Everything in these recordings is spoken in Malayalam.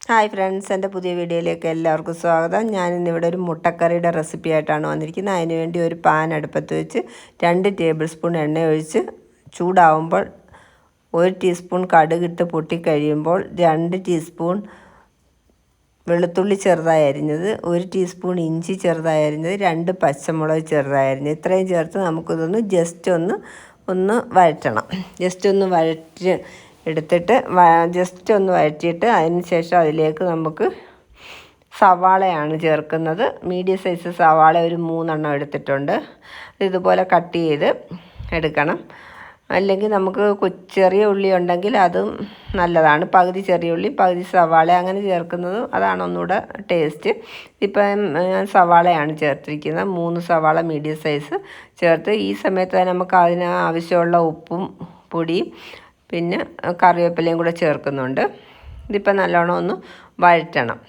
ഹായ് ഫ്രണ്ട്സ്, എൻ്റെ പുതിയ വീഡിയോയിലേക്ക് എല്ലാവർക്കും സ്വാഗതം. ഞാനിന്നിവിടെ ഒരു മുട്ടക്കറിയുടെ റെസിപ്പി ആയിട്ടാണ് വന്നിരിക്കുന്നത്. അതിനുവേണ്ടി ഒരു പാൻ അടുപ്പത്ത് വെച്ച് 2 ടേബിൾ സ്പൂൺ എണ്ണ ഒഴിച്ച് ചൂടാവുമ്പോൾ 1 ടീസ്പൂൺ കടുകിട്ട് പൊട്ടിക്കഴിയുമ്പോൾ 2 ടീസ്പൂൺ വെളുത്തുള്ളി ചെറുതായി അരിഞ്ഞത്, 1 ടീസ്പൂൺ ഇഞ്ചി ചെറുതായി അരിഞ്ഞത്, 2 പച്ചമുളക് ചെറുതായി അരിഞ്ഞത്, ഇത്രയും ചേർത്ത് നമുക്കിതൊന്ന് ജസ്റ്റ് ഒന്ന് വഴറ്റണം. ജസ്റ്റ് ഒന്ന് എടുത്തിട്ട് ജസ്റ്റ് ഒന്ന് വഴറ്റിയിട്ട് അതിന് ശേഷം അതിലേക്ക് നമുക്ക് സവാളയാണ് ചേർക്കുന്നത്. മീഡിയം സൈസ് സവാള ഒരു 3 എടുത്തിട്ടുണ്ട്. ഇതുപോലെ കട്ട് ചെയ്ത് എടുക്കണം. അല്ലെങ്കിൽ നമുക്ക് ചെറിയ ഉള്ളി ഉണ്ടെങ്കിൽ അതും നല്ലതാണ്. പകുതി ചെറിയ ഉള്ളി പകുതി സവാള അങ്ങനെ ചേർക്കുന്നത് അതാണ് ഒന്നുകൂടെ ടേസ്റ്റ്. ഇപ്പം ഞാൻ സവാളയാണ് ചേർത്തിരിക്കുന്നത്. 3 സവാള മീഡിയം സൈസ് ചേർത്ത് ഈ സമയത്ത് തന്നെ നമുക്ക് അതിന് ആവശ്യമുള്ള ഉപ്പും പൊടിയും പിന്നെ കറിവേപ്പിലയും കൂടെ ചേർക്കുന്നുണ്ട്. ഇതിപ്പോൾ നല്ലോണം ഒന്ന് വഴറ്റണം.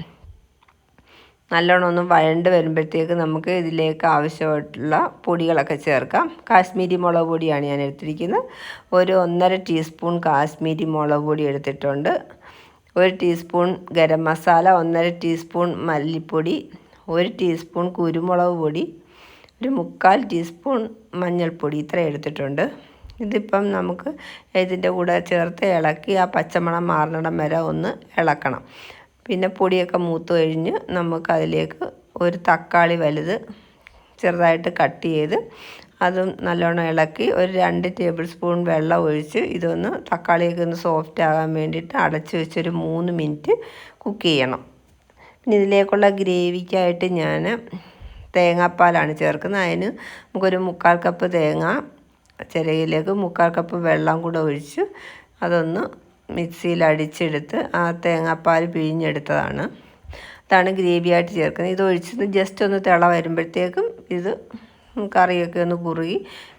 നല്ലോണം ഒന്ന് വഴണ്ട് വരുമ്പോഴത്തേക്ക് നമുക്ക് ഇതിലേക്ക് ആവശ്യമായിട്ടുള്ള പൊടികളൊക്കെ ചേർക്കാം. കാശ്മീരി മുളക് പൊടിയാണ് ഞാൻ എടുത്തിരിക്കുന്നത്. ഒരു 1.5 ടീസ്പൂൺ കാശ്മീരി മുളക് പൊടി എടുത്തിട്ടുണ്ട്. 1 ടീസ്പൂൺ ഗരം മസാല, 1.5 ടീസ്പൂൺ മല്ലിപ്പൊടി, 1 ടീസ്പൂൺ കുരുമുളക് പൊടി, ഒരു 1/4 ടീസ്പൂൺ മഞ്ഞൾപ്പൊടി, ഇത്ര എടുത്തിട്ടുണ്ട്. ഇതിപ്പം നമുക്ക് ഇതിൻ്റെ കൂടെ ചേർത്ത് ഇളക്കി ആ പച്ചമണം മാറണം വരെ ഒന്ന് ഇളക്കണം. പിന്നെ പൊടിയൊക്കെ മൂത്ത് കഴിഞ്ഞ് നമുക്കതിലേക്ക് ഒരു തക്കാളി വലുത് ചെറുതായിട്ട് കട്ട് ചെയ്ത് അതും നല്ലോണം ഇളക്കി ഒരു 2 ടേബിൾ സ്പൂൺ വെള്ളം ഒഴിച്ച് ഇതൊന്ന് തക്കാളിയൊക്കെ ഒന്ന് സോഫ്റ്റ് ആകാൻ വേണ്ടിയിട്ട് അടച്ച് വെച്ചൊരു 3 മിനിറ്റ് കുക്ക് ചെയ്യണം. പിന്നെ ഇതിലേക്കുള്ള ഗ്രേവിക്കായിട്ട് ഞാൻ തേങ്ങാപ്പാലാണ് ചേർക്കുന്നത്. അതിന് നമുക്കൊരു 1/4 കപ്പ് തേങ്ങ ചിരകിലേക്ക് 1/4 കപ്പ് വെള്ളം കൂടെ ഒഴിച്ച് അതൊന്ന് മിക്സിയിൽ അടിച്ചെടുത്ത് ആ തേങ്ങാപ്പാൽ പിഴിഞ്ഞെടുത്തതാണ്. അതാണ് ഗ്രേവി ആയിട്ട് ചേർക്കുന്നത്. ഇത് ഒഴിച്ച് ജസ്റ്റ് ഒന്ന് തിള വരുമ്പോഴത്തേക്കും ഇത് കറിയൊക്കെ ഒന്ന് കുറുകി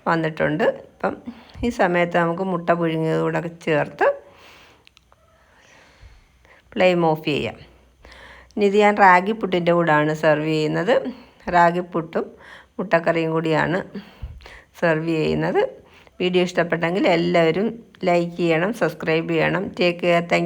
വന്നിട്ടുണ്ട്. ഇപ്പം ഈ സമയത്ത് നമുക്ക് മുട്ട പുഴുങ്ങിയത് കൂടെ ചേർത്ത് ഫ്ലെയിം ഓഫ് ചെയ്യാം. ഇനി ഇത് ഞാൻ റാഗി പുട്ടിൻ്റെ കൂടെയാണ് സെർവ് ചെയ്യുന്നത്. റാഗി പുട്ടും മുട്ടക്കറിയും കൂടിയാണ് സെർവ് ചെയ്യുന്നത്. വീഡിയോ ഇഷ്ടപ്പെട്ടെങ്കിൽ എല്ലാവരും ലൈക്ക് ചെയ്യണം, സബ്സ്ക്രൈബ് ചെയ്യണം. Take care. Thank you.